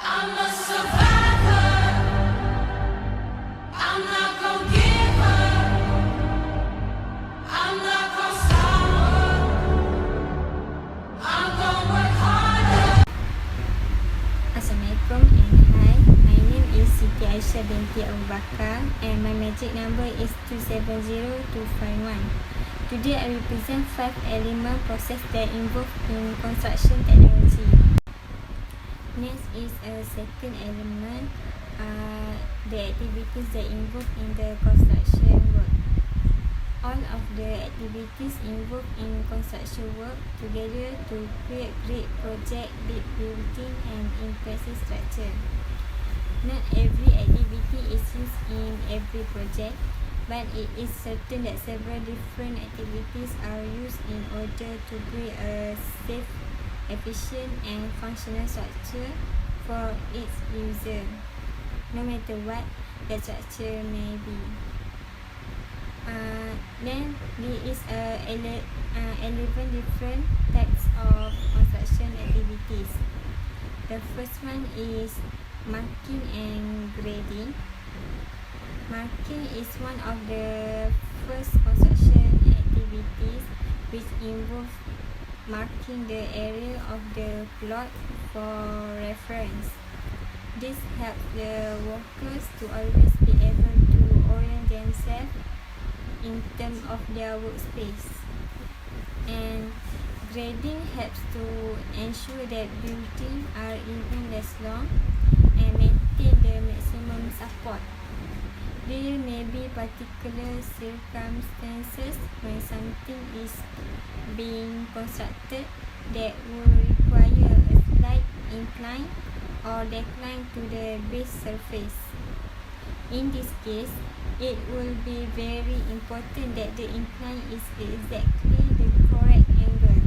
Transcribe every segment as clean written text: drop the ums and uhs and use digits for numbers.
I'm a survivor. I'm not gonna give up. I'm not gonna stop. I'm gonna work harder. Assalamualaikum and hi. My name is Siti Aisyah binti Abu Bakar and my magic number is 270251. Today I will present 5 element process that involve in construction technology. Next is a second element, the activities that involve in the construction work. All of the activities involved in construction work together to create great project, big building and impressive structure. Not every activity is used in every project, but it is certain that several different activities are used in order to create a safe, efficient and functional structure for its user, no matter what the structure may be. Then there is 11 different types of construction activities. The first one is marking and grading. Marking is one of the first construction activities which involves marking the area of the plot for reference. This helps the workers to always be able to orient themselves in terms of their workspace. And grading helps to ensure that buildings are even less long and maintain the maximum support. There may be particular circumstances when something is being constructed that will require a slight incline or decline to the base surface. In this case, it will be very important that the incline is exactly the correct angle.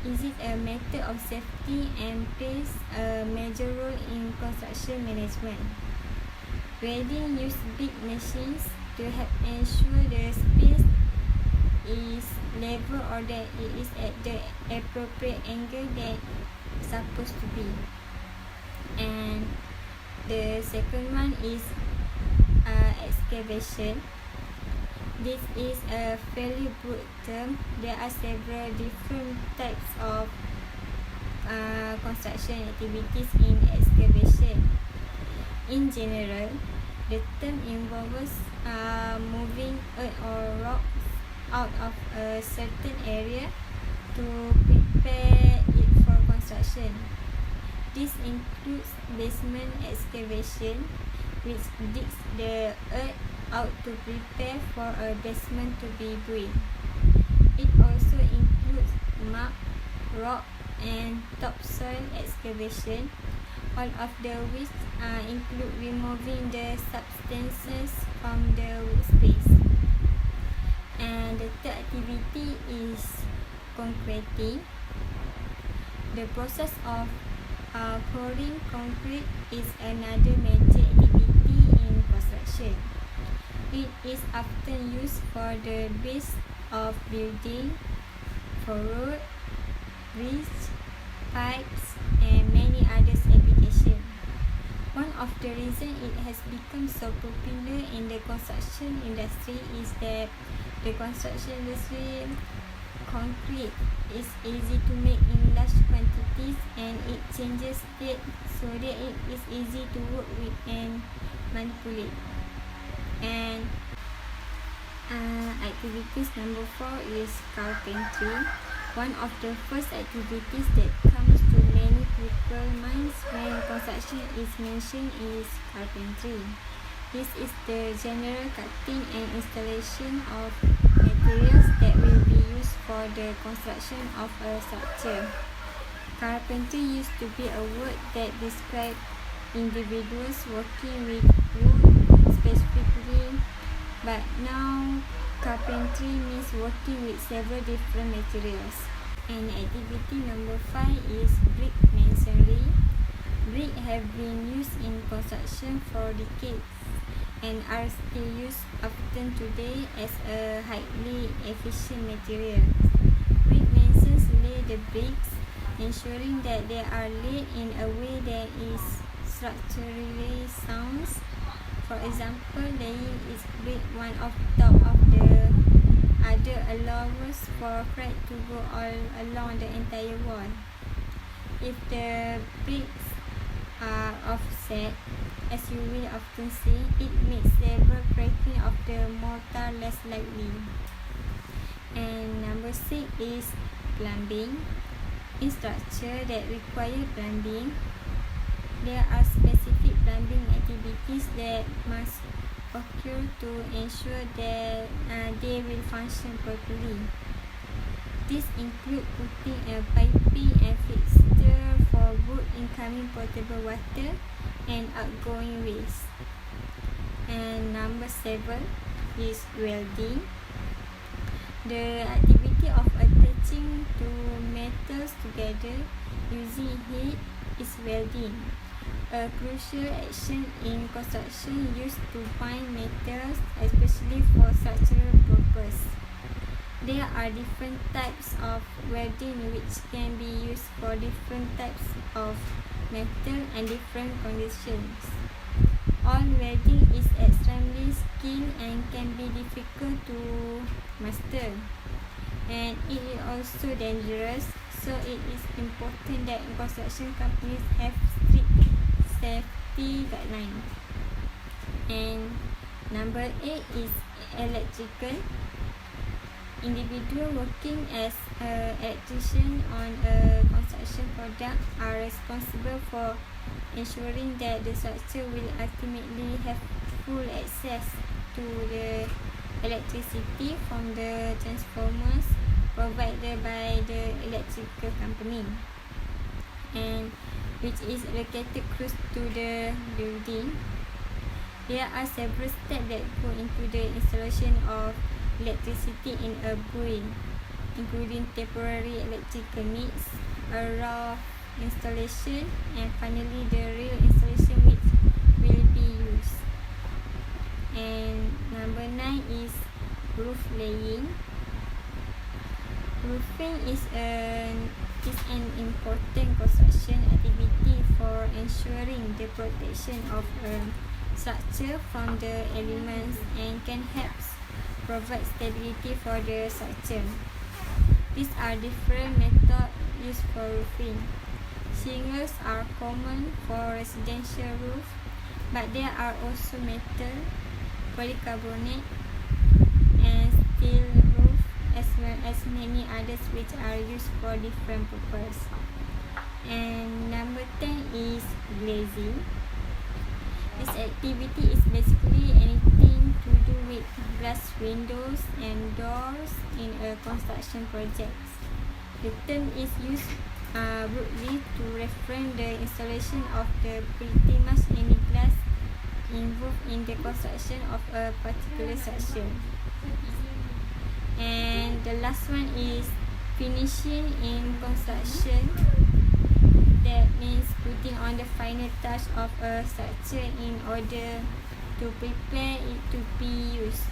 Is it a matter of safety and plays a major role in construction management. Grading uses big machines to help ensure the space is level or that it is at the appropriate angle that it's supposed to be. And the second one is excavation. This is a fairly broad term. There are several different types of construction activities in excavation. In general, the term involves moving earth or rocks out of a certain area to prepare it for construction. This includes basement excavation, which digs the earth out to prepare for a basement to be built. It also includes mud, rock and topsoil excavation, all of the which include removing the substances from the workspace. And the third activity is concreting. The process of pouring concrete is another major activity in construction. It is often used for the base of building, for road, bridge, pipes and many other applications. One of the reasons it has become so popular in the construction industry is that the construction industry concrete is easy to make in large quantities and it changes state so that it is easy to work with and manipulate. And activities number 4 is carpentry. One of the first activities that comes to many people's minds when construction is mentioned is carpentry. This is the general cutting and installation of materials that will be used for the construction of a structure. Carpentry used to be a word that described individuals working with wood specifically, but now carpentry means working with several different materials. And activity number 5 is brick masonry. Brick have been used in construction for decades and are still used often today as a highly efficient material. Brick masons lay the bricks ensuring that they are laid in a way that is structurally sound. For example, laying is brick one on top of the other allows for crack to go all along the entire wall. If the bricks are offset, as you will often see, it makes the cracking of the mortar less likely. And number 6 is plumbing. In structure that require plumbing, there are specific plumbing activities that must occur to ensure that they will function properly. These include putting a piping and fixture for good incoming potable water and outgoing waste. And number 7 is welding. The activity of attaching two metals together using heat is welding, a crucial action in construction used to bind metals, especially for structural purpose. There are different types of welding which can be used for different types of metal and different conditions. All welding is extremely skilled and can be difficult to master, and it is also dangerous, so it is important that construction companies have strict safety guidelines. And number 8 is electrical. Individuals working as an electrician on a construction project are responsible for ensuring that the structure will ultimately have full access to the electricity from the transformers provided by the electrical company, and which is located close to the building. There are several steps that go into the installation of electricity in a building, including temporary electrical needs, a rough installation, and finally the real installation which will be used. And number 9 is roof laying. Roofing is an important construction activity for ensuring the protection of a structure from the elements and can help provide stability for the structure. These are different methods used for roofing. Shingles are common for residential roofs, but there are also metal, polycarbonate, and steel roofs, as well as many others which are used for different purposes. And number 10 is glazing. This activity is basically anything to do with glass windows and doors in a construction project. The term is used broadly to reference the installation of the pretty much any glass involved in the construction of a particular structure. And the last one is finishing in construction. That means putting on the final touch of a structure in order to prepare it to be used.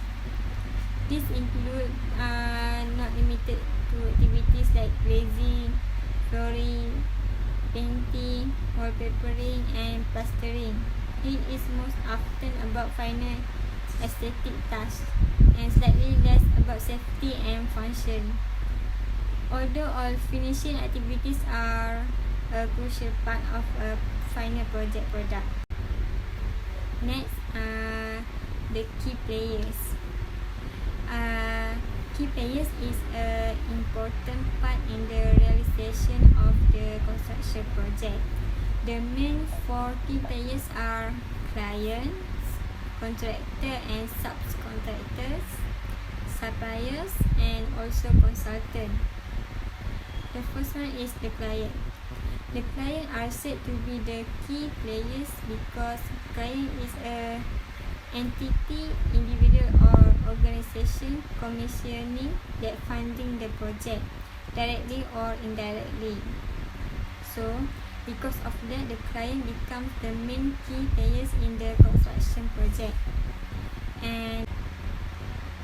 This includes not limited to activities like glazing, flooring, painting, wallpapering, and plastering. It is most often about final aesthetic tasks and slightly less about safety and function. Although all finishing activities are a crucial part of a final project product. Next, the key players. Key players is an important part in the realization of the construction project. The main 4 key players are clients, contractor and subcontractors, suppliers, and also consultant. The first one is the client. The client are said to be the key players because client is a entity, individual or organization commissioning that funding the project directly or indirectly. So, because of that, the client becomes the main key players in the construction project. And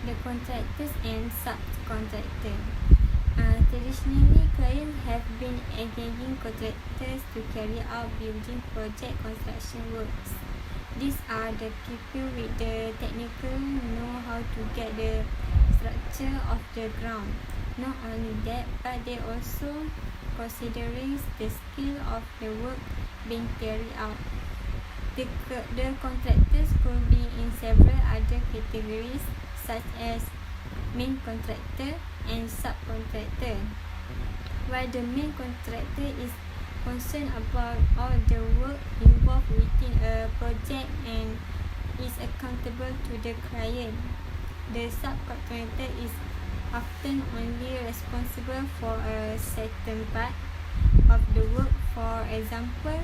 the contractors and subcontractor. Traditionally, clients have been engaging contractors to carry out building project construction works. These are the people with the technical know-how to get the structure off the ground. Not only that, but they also considering the skill of the work being carried out. The contractors could be in several other categories such as main contractor and subcontractor. While the main contractor is concerned about all the work involved within a project and is accountable to the client, the subcontractor is often only responsible for a certain part of the work, for example,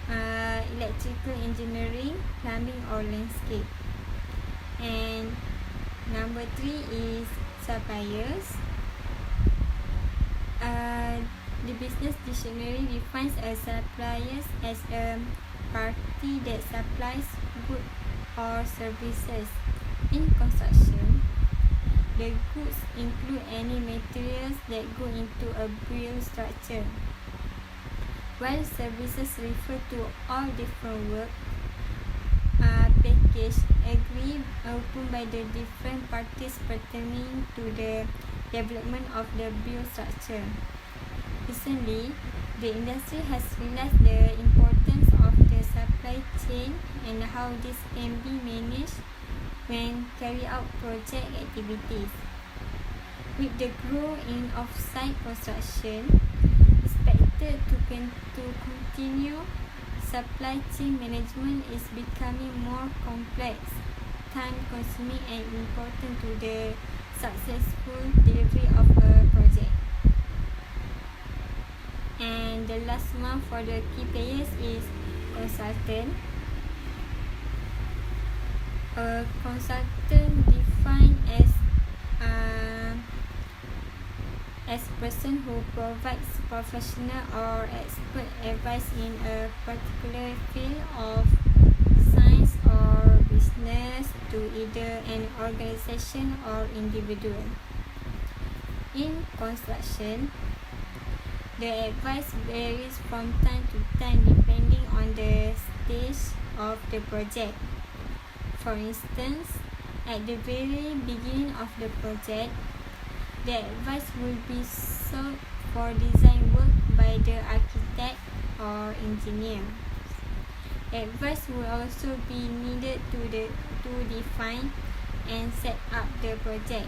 electrical engineering, plumbing or landscape. And number 3 is suppliers. The business dictionary defines a supplier as a party that supplies goods or services. In construction, the goods include any materials that go into a built structure, while services refer to all different work package agreed upon by the different parties pertaining to the development of the built structure. Recently, the industry has realized the importance of the supply chain and how this can be managed when carry out project activities. With the growth in off-site construction expected to continue, supply chain management is becoming more complex, time-consuming and important to the successful delivery of a project. And the last one for the key players is consultant. A consultant defined as person who provides professional or expert advice in a particular field of science or business to either an organization or individual. In construction, the advice varies from time to time depending on the stage of the project. For instance, at the very beginning of the project, the advice will be sought for design work by the architect or engineer. Advice will also be needed to define and set up the project.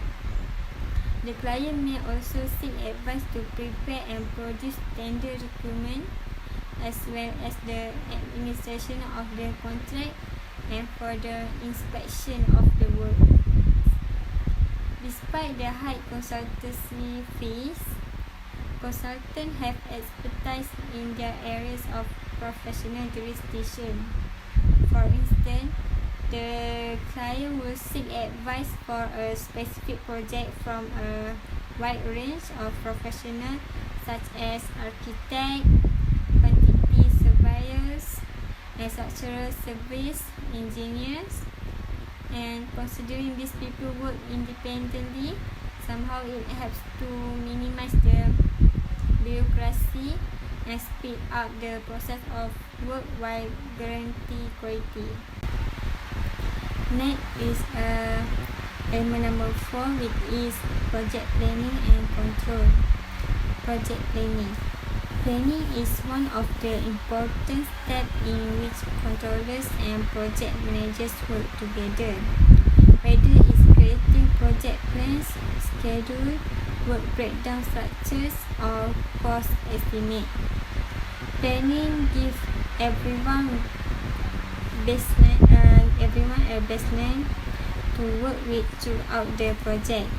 The client may also seek advice to prepare and produce tender document, as well as the administration of the contract and for the inspection of the work. Despite the high consultancy fees, consultants have expertise in their areas of professional jurisdiction. For instance, the client will seek advice for a specific project from a wide range of professionals such as architects, quantity surveyors, and structural service engineers. And considering these people work independently, somehow it helps to minimize the bureaucracy and speed up the process of work while guarantee quality. Next is element number 4, which is project planning and control. Project planning. Planning is one of the important steps in which controllers and project managers work together. Whether it's creating project plans, schedule, work breakdown structures, or cost estimate. Planning gives everyone a baseline to work with throughout the project.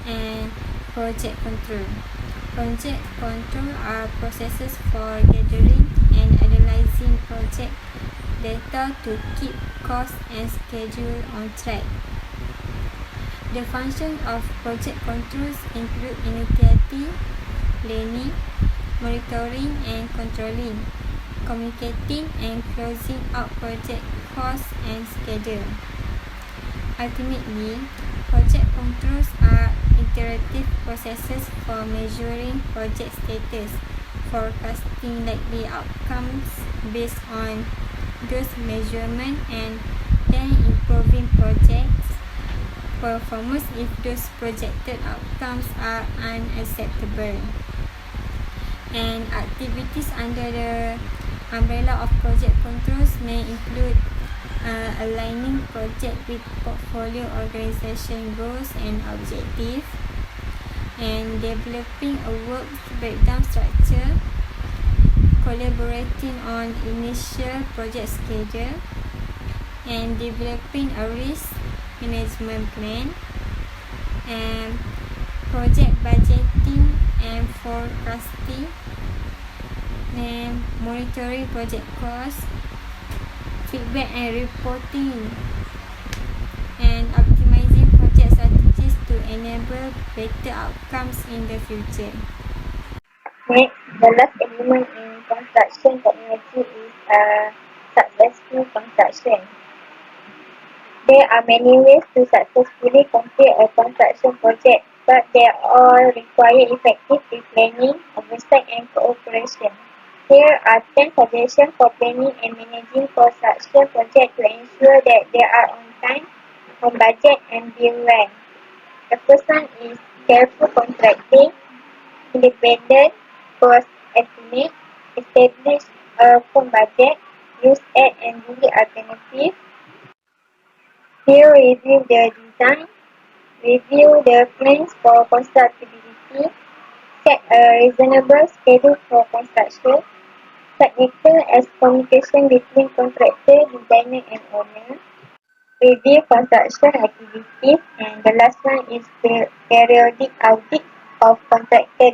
And project control. Project control are processes for gathering and analyzing project data to keep cost and schedule on track. The function of project controls include initiating, planning, monitoring and controlling, communicating and closing out project costs and schedule. Ultimately, project controls are interactive processes for measuring project status, forecasting likely outcomes based on those measurements, and then improving projects performance if those projected outcomes are unacceptable. And activities under the umbrella of project controls may include aligning project with portfolio organization goals and objectives, and developing a work breakdown structure, collaborating on initial project schedule, and developing a risk management plan, and project budgeting and forecasting, and monitoring project costs, feedback and reporting, and optimizing project strategies to enable better outcomes in the future. Next, the last element in construction technology is successful construction. There are many ways to successfully complete a construction project, but they all require effective pre-planning, oversight, and cooperation. Here are 10 suggestions for planning and managing construction projects to ensure that they are on time, on budget, and bill well. The first one is careful contracting, independent cost estimate, establish a firm budget, use add and delete alternatives. Peer review the design, review the plans for constructability, set a reasonable schedule for construction, technical as communication between contractor, designer and owner, review construction activities, and the last one is periodic audit of contractor